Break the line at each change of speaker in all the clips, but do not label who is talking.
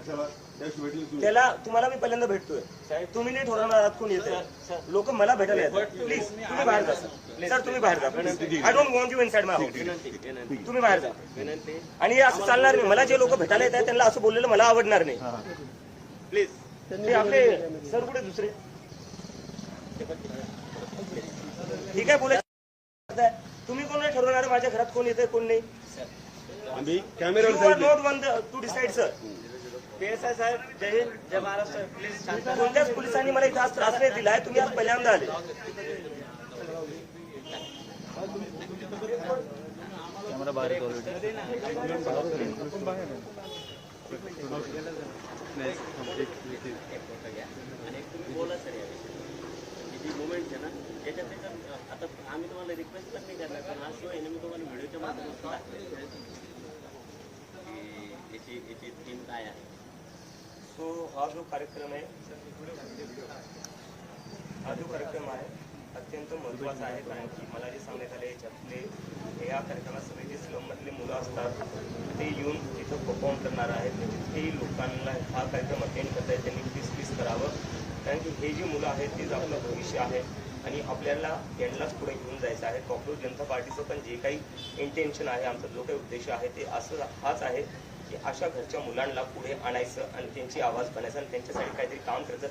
त्याला तुम्हाला मी पहिल्यांदा भेटतोय, तुम्ही नाही ठरवणार आहात कोण येते. लोक मला भेटायला येतात. प्लीज तुम्ही बाहेर जा सर, तुम्ही बाहेर जा. I don't want you inside my house. तुम्ही बाहेर जा. आणि असं चालणार नाही. मला जे लोक भेटायला येतात त्यांना असं बोललेलं मला आवडणार नाही. प्लीज. ते आपले सर कुठे दुसरे ठीक आहे बोलायचं. तुम्ही कोण नाही ठरवणार माझ्या घरात कोण येतंय कोण नाही. Not one to decide sir. PSI साहेब, जय हिंद, जय महाराष्ट्र. प्लीज कोणत्याच पोलिसांनी मला इथे आज त्रास नाही दिलाय. तुम्ही आज पहिल्यांदा आले.
बोला सर जी मुवमेंट आहे ना याच्यात आता आम्ही तुम्हाला रिक्वेस्ट पण नाही करणार, कारण आज शिवाय मी तुम्हाला व्हिडिओच्या माध्यमातून दाखवेल की याची थीम काय आहे.
सो हा जो कार्यक्रम आहे अत्यंत महत्त्वाचा आहे. कारण की मला जे सांगण्यात आले याच्यातले या कार्यक्रमात सगळे जे स्लममधले मुलं असतात ते येऊन तिथं परफॉर्म करणार आहेत. ते लोकांना हा कार्यक्रम अटेंड करता येईल त्यांनी प्लीज करावं. कारण की हे जे मुलं आहेत तेच आपलं भविष्य आहे आणि आपल्याला यांनाच पुढे घेऊन जायचं आहे. कॉकरोच जनता पार्टीचं पण जे काही इंटेन्शन आहे, आमचा जो काही उद्देश आहे ते हाच आहे की अशा घरच्या मुलांना पुढे आणायचं आणि त्यांची आवाज बनायचं आणि त्यांच्यासाठी काहीतरी काम करायचं,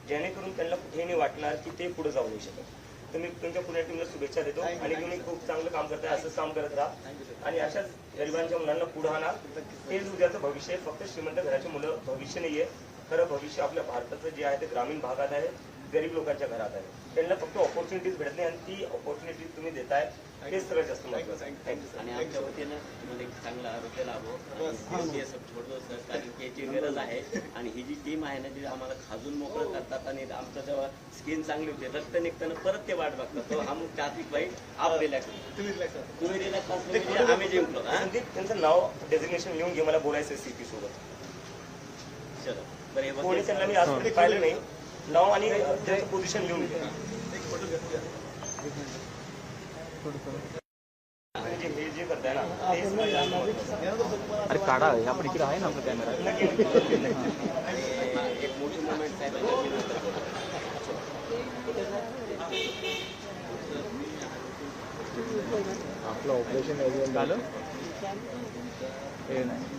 जेणेकरून त्यांना कुठेही नाही वाटणार की ते पुढे जाऊ नाही शकत. तर मी तुमच्या पुण्या टीमला शुभेच्छा देतो आणि तुम्ही खूप चांगलं काम करताय. असंच काम करत राहा आणि अशाच गरिबांच्या मुलांना पुढे आणा. तेच उद्याचं भविष्य आहे. फक्त श्रीमंत घराचे मुलं भविष्य नाहीये. खरं भविष्य आपल्या भारताचं जे आहे ते ग्रामीण भागात आहे, गरीब लोकांच्या घरात आहे. त्यांना फक्त ऑपॉर्च्युनिटीज भेटत नाही आणि ती ऑपॉर्च्युनिटी तुम्ही देताय हेच सगळ्यात जास्त महत्त्वाचं आहे. थँक्यू.
आणि आमच्या वतीनं तुम्हाला एक चांगला आरोग्य लाभो छोटं सर, कारण की याची गरज आहे. आणि ही जी टीम आहे ना ती आम्हाला खाजून मोकळं करतात आणि आमचं जेव्हा स्किन चांगली होते रक्त निघताना परत ते वाट बघतात. तो हम चाहते भाई आप रिलॅक्स, तुम्ही रिलॅक्स असले आम्ही जिंकलो.
संदीप त्यांचं नाव डेझिग्नेशन लिहून घे, मला बोलायचं सीपी सोबत.
चलो बरं,
कोणी त्यांना मी आजपर्यंत पाहिलं नाही. नाव आणि त्यांचं पोझिशन लिहून घे. म्हणजे हे जे करताय ना तेच मला जास्त महत्त्वाचं.
अरे काढा आपण इकडे आहे ना आपला कॅमेरा.
एक मोठी मुवमेंट आहे.
आपलं ऑपरेशन झालं हे नाही.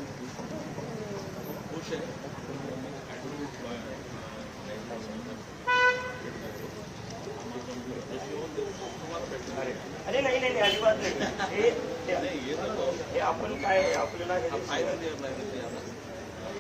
अरे नाही अजिबात नाही. हे आपण काय आपल्याला